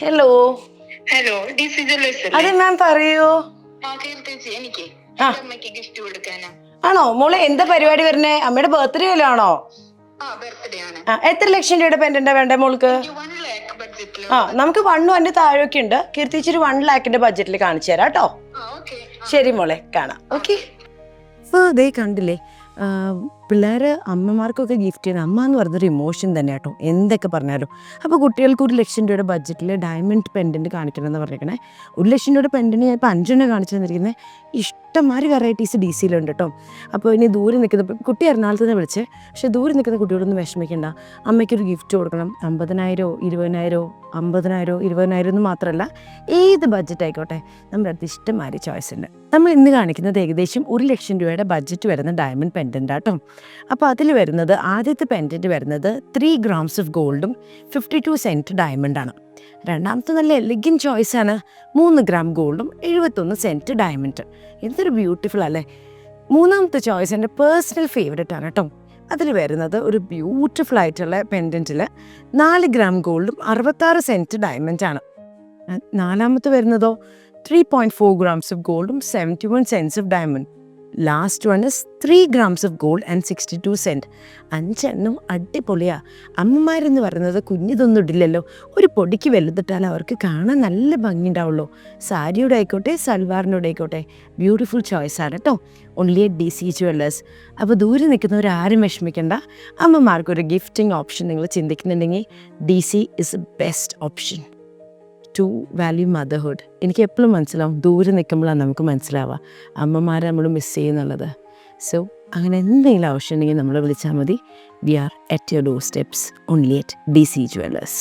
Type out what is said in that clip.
Hello. Hello, DC Jewellers അതെ അല്ലേ? മാം പറയൂ. ചേച്ചി, എനിക്ക് ആ എന്റെ അമ്മയ്ക്ക് ഗിഫ്റ്റ് കൊടുക്കാനാ. ആണോ മോളെ, എന്താ പരിപാടി വരുന്നേ? അമ്മയുടെ ബർത്ത്ഡേ വല്ലതും ആണോ? ബർത്ത്ഡേ ആണ്. എത്ര ലക്ഷം രൂപയുടെ പെൻഡന്റാ വേണ്ടേ മോൾക്ക്? എനിക്ക് 1 lakh ബഡ്ജറ്റിൽ. നമുക്ക് 1 അതിന്റെ താഴെയൊക്കെ ഉണ്ട്. കീർത്തിച്ചൊരു 1 lakhന്റെ ബഡ്ജറ്റിൽ കാണിച്ചു തരാം കേട്ടോ. ഓക്കെ. ശരി മോളെ, കാണാം. ഓക്കെ. ദേ കണ്ടില്ലേ, പിള്ളേർ അമ്മമാർക്കൊക്കെ ഗിഫ്റ്റ് ചെയ്യുന്ന അമ്മ എന്ന് പറഞ്ഞൊരു ഇമോഷൻ തന്നെ കേട്ടോ, എന്തൊക്കെ പറഞ്ഞാലും. അപ്പോൾ കുട്ടികൾക്ക് 1 ലക്ഷം രൂപയുടെ ബഡ്ജറ്റിൽ ഡയമണ്ട് പെൻഡൻറ്റ് കാണിക്കണമെന്ന് പറഞ്ഞിരിക്കണേ. 1 ലക്ഷം രൂപയുടെ പെൻഡൻറ്റ് ഞാൻ ഇപ്പോൾ 5 കാണിച്ചു തന്നിരിക്കുന്നത്. ഇഷ്ടംമാതിരി വെറൈറ്റീസ് ഡി സിയിലുണ്ട് കേട്ടോ. അപ്പോൾ ഇനി ദൂരെ നിൽക്കുന്ന കുട്ടി എറണാകുളത്ത് നിന്ന് വിളിച്ചേ, പക്ഷേ ദൂരെ നിൽക്കുന്ന കുട്ടിയോടൊന്നും വിഷമിക്കേണ്ട. അമ്മയ്ക്കൊരു ഗിഫ്റ്റ് കൊടുക്കണം. 50,000 20,000 50,000 20,000 എന്ന് മാത്രമല്ല, ഏത് ബഡ്ജറ്റ് ആയിക്കോട്ടെ, നമ്മുടെ അടുത്ത് ഇഷ്ടംമാതിരി ചോയ്സ് ഉണ്ട്. നമ്മൾ ഇന്ന് കാണിക്കുന്നത് ഏകദേശം 1 ലക്ഷം രൂപയുടെ ബഡ്ജറ്റ് വരുന്ന ഡയമണ്ട് പെൻഡൻ്റ് ആട്ടോ. അപ്പോൾ അതിൽ വരുന്നത്, ആദ്യത്തെ പെൻഡൻറ്റ് വരുന്നത് 3 grams ഓഫ് ഗോൾഡും 52 cent ഡയമണ്ടാണ്. രണ്ടാമത്തെ നല്ല എലിഗൻ ചോയ്സാണ്, 3 gram ഗോൾഡും 71 cent ഡയമണ്ട്. എന്തൊരു ബ്യൂട്ടിഫുൾ അല്ലേ. മൂന്നാമത്തെ ചോയ്സ് എൻ്റെ പേഴ്സണൽ ഫേവറേറ്റ് ആണ് കേട്ടോ. അതിൽ വരുന്നത് ഒരു ബ്യൂട്ടിഫുൾ ആയിട്ടുള്ള പെൻഡൻറ്റിൽ 4 gram ഗോൾഡും 66 cent ഡയമണ്ടാണ്. നാലാമത്തെ വരുന്നതോ 3.4 grams ഓഫ് ഗോൾഡും 71 cents of diamond. Last one is 3 grams of gold and 62 cent. 5 അടിപൊളിയാണ്. അമ്മമാരെന്ന് പറയുന്നത് കുഞ്ഞിതൊന്നും ഇടില്ലല്ലോ, ഒരു പൊടിക്ക് വലുതിട്ടാൽ അവർക്ക് കാണാൻ നല്ല ഭംഗിയുണ്ടാവുള്ളൂ. സാരിയുടെ ആയിക്കോട്ടെ, സൽവാറിനോട് ആയിക്കോട്ടെ, ബ്യൂട്ടിഫുൾ ചോയ്സാണ് കേട്ടോ. Only at D C jewellers. അപ്പോൾ ദൂരെ നിൽക്കുന്നവരാരും വിഷമിക്കേണ്ട. അമ്മമാർക്കൊരു ഗിഫ്റ്റിംഗ് ഓപ്ഷൻ നിങ്ങൾ ചിന്തിക്കുന്നുണ്ടെങ്കിൽ D C is a best option to value motherhood. എനിക്ക് എപ്പോഴും മനസ്സിലാവും, ദൂരെ നിൽക്കുമ്പോഴാണ് നമുക്ക് മനസ്സിലാവുക അമ്മമാരെ നമ്മൾ മിസ് ചെയ്യുന്നുള്ളത്. സോ അങ്ങനെ എന്തെങ്കിലും ആവശ്യം ഉണ്ടെങ്കിൽ നമ്മൾ വിളിച്ചാൽ മതി. We are at your door steps, only at D C Jewellers.